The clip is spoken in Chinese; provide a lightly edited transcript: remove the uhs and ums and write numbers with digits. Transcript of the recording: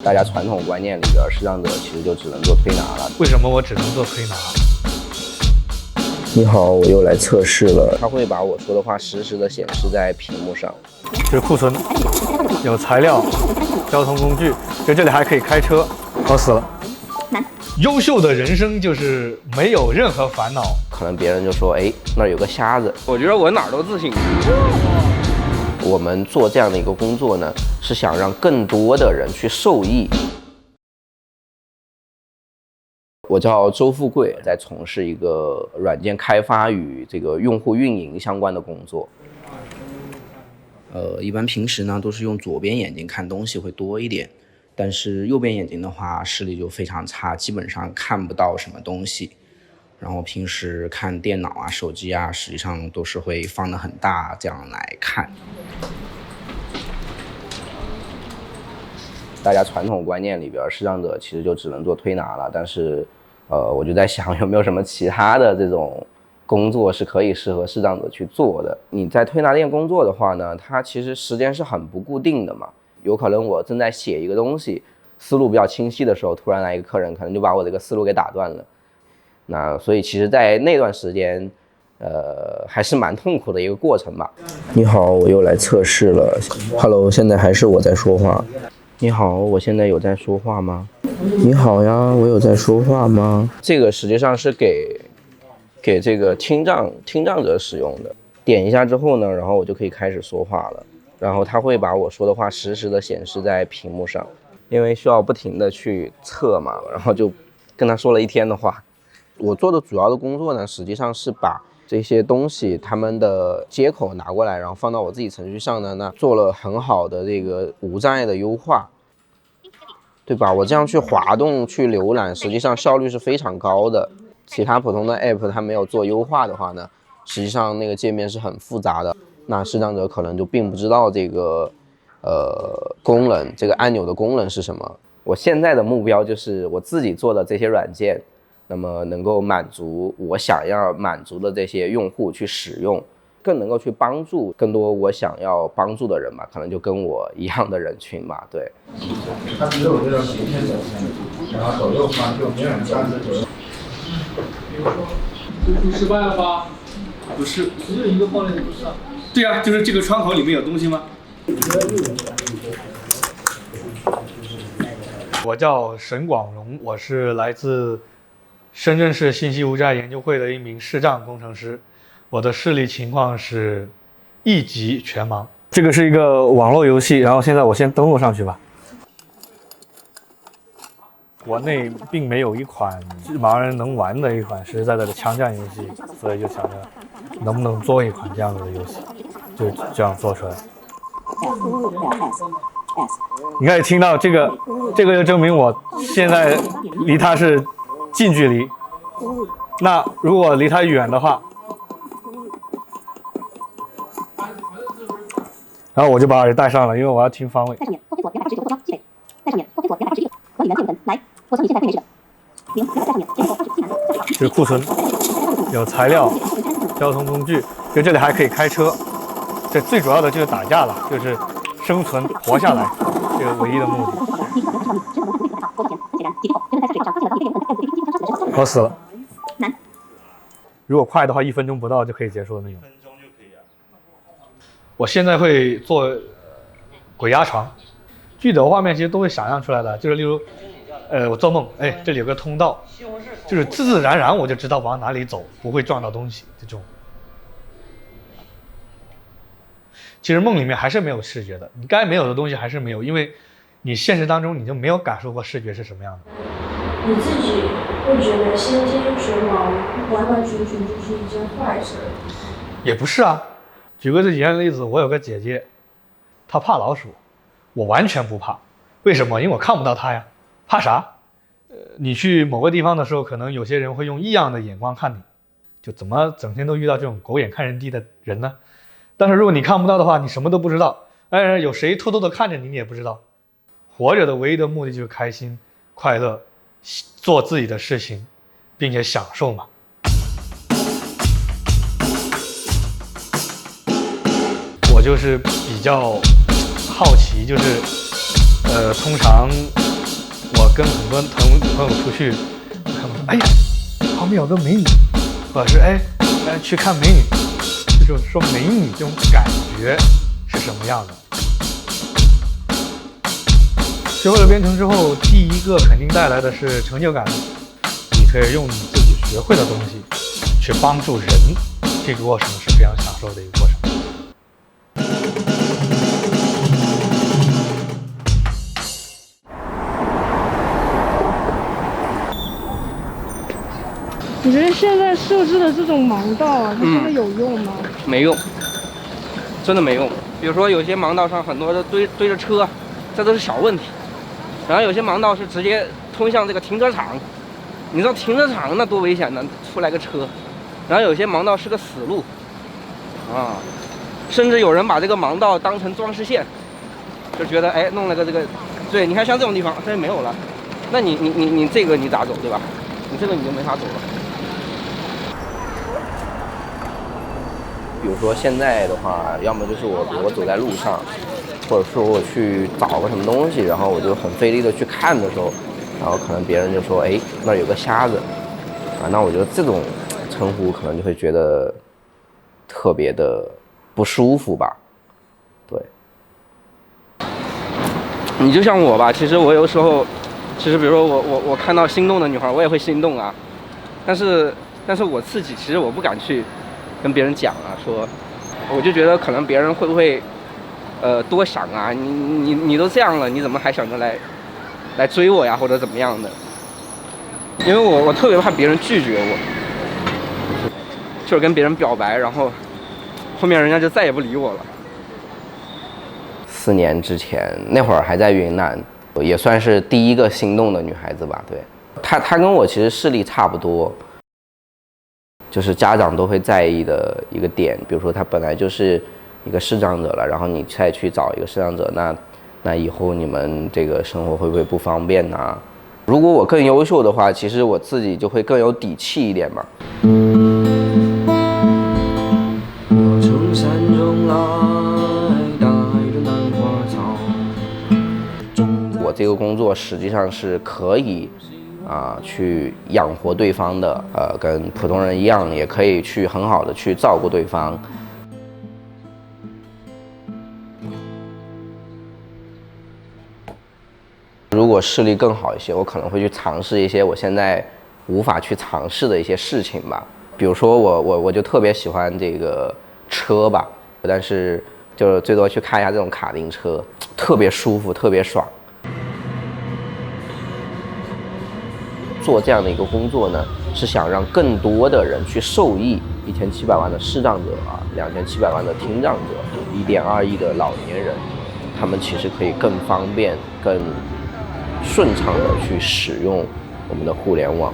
大家传统观念里边，视障者其实就只能做推拿了。为什么我只能做推拿？你好，我又来测试了。它会把我说的话实时的显示在屏幕上。就是库存，有材料、交通工具，就这里还可以开车，好死了。优秀的人生就是没有任何烦恼。可能别人就说，哎，那儿有个瞎子。我觉得我哪儿都自信。我们做这样的一个工作呢，是想让更多的人去受益。我叫周富贵，在从事一个软件开发与这个用户运营相关的工作。一般平时呢都是用左边眼睛看东西会多一点，但是右边眼睛的话视力就非常差，基本上看不到什么东西。然后平时看电脑啊、手机啊，实际上都是会放得很大，这样来看。大家传统观念里边，视障者其实就只能做推拿了，但是，我就在想有没有什么其他的这种工作是可以适合视障者去做的。你在推拿店工作的话呢，它其实时间是很不固定的嘛，有可能我正在写一个东西，思路比较清晰的时候，突然来一个客人，可能就把我这个思路给打断了。那所以其实在那段时间还是蛮痛苦的一个过程吧。你好，我又来测试了。Hello， 现在还是我在说话。你好，我现在有在说话吗？你好呀，我有在说话吗？这个实际上是给这个听障者使用的。点一下之后呢，然后我就可以开始说话了，然后它会把我说的话实时的显示在屏幕上。因为需要不停的去测嘛，然后就跟他说了一天的话。我做的主要的工作呢，实际上是把这些东西他们的接口拿过来，然后放到我自己程序上呢，那做了很好的这个无障碍的优化，对吧？我这样去滑动去浏览，实际上效率是非常高的。其他普通的 app 它没有做优化的话呢，实际上那个界面是很复杂的，那视障者可能就并不知道这个功能，这个按钮的功能是什么。我现在的目标就是我自己做的这些软件，那么能够满足我想要满足的这些用户去使用，更能够去帮助更多我想要帮助的人吧，可能就跟我一样的人群吧。对，它只有这个斜线走线，然后左右方就没有站着左右。输出失败了吧？不是，只有一个爆裂不是啊？对啊，就是这个窗口里面有东西吗？我叫沈广荣，我是来自深圳市信息无障碍研究会的一名视障工程师。我的视力情况是1级全盲。这个是一个网络游戏，然后现在我先登录上去吧。国内并没有一款盲人能玩的一款实实在在的枪战游戏，所以就想着能不能做一款这样子的游戏，就这样做出来。你可以听到这个就证明我现在离它是近距离。那如果离它远的话，然后我就把耳机戴上了，因为我要听方位。就是库存，有材料、交通工具，就这里还可以开车。这最主要的就是打架了，就是生存活下来，这个唯一的目的。我死了。如果快的话，1分钟不到就可以结束的那种。我现在会做鬼压床，具体的画面其实都会想象出来的，就是例如，我做梦，哎，这里有个通道，就是自自然然我就知道往哪里走，不会撞到东西这种。其实梦里面还是没有视觉的，你该没有的东西还是没有，因为你现实当中你就没有感受过视觉是什么样的。你自己会觉得先天全盲完完全全就是一件坏事？也不是啊，举个最简单的例子，我有个姐姐，她怕老鼠，我完全不怕。为什么？因为我看不到它呀。怕啥？你去某个地方的时候，可能有些人会用异样的眼光看你，就怎么整天都遇到这种狗眼看人低的人呢？但是如果你看不到的话，你什么都不知道，有谁偷偷的看着你，你也不知道。活着的唯一的目的就是开心、快乐，做自己的事情，并且享受嘛。我就是比较好奇，就是通常我跟很多朋友出去，他们说，哎呀，旁边有个美女，或者是去看美女，就是说美女这种感觉是什么样的。学会了编程之后，第一个肯定带来的是成就感，你可以用你自己学会的东西去帮助人，这个过程是非常享受的一个过程。你觉得现在设置的这种盲道啊，它真的有用吗？没用，真的没用。比如说有些盲道上很多的堆着车，这都是小问题。然后有些盲道是直接通向这个停车场，你知道停车场那多危险呢，出来个车。然后有些盲道是个死路，啊，甚至有人把这个盲道当成装饰线，就觉得弄了个这个，对，你看像这种地方这没有了，那你这个你咋走对吧？你这个你就没法走了。比如说现在的话，要么就是我走在路上，或者说我去找个什么东西，然后我就很费力的去看的时候，然后可能别人就说，那儿有个瞎子，啊，那我觉得这种称呼可能就会觉得特别的不舒服吧，对。你就像我吧，其实我有时候，其实比如说我看到心动的女孩，我也会心动啊，但是我自己其实我不敢去跟别人讲啊，说，我就觉得可能别人会不会多想啊，你都这样了，你怎么还想着来追我呀，或者怎么样的？因为我特别怕别人拒绝我，就是跟别人表白，然后后面人家就再也不理我了。4年之前那会儿还在云南，也算是第一个心动的女孩子吧。对，她跟我其实视力差不多，就是家长都会在意的一个点。比如说她本来就是一个视障者了，然后你再去找一个视障者，那以后你们这个生活会不会不方便呢？如果我更优秀的话，其实我自己就会更有底气一点嘛。从山中来，带着南花草。我这个工作实际上是可以去养活对方的，跟普通人一样，也可以去很好的去照顾对方。如果视力更好一些，我可能会去尝试一些我现在无法去尝试的一些事情吧。比如说我就特别喜欢这个车吧，但是就最多去开一下这种卡丁车，特别舒服，特别爽。做这样的一个工作呢，是想让更多的人去受益。1700万的视障者2700万的听障者，1.2亿的老年人，他们其实可以更方便、更顺畅的去使用我们的互联网。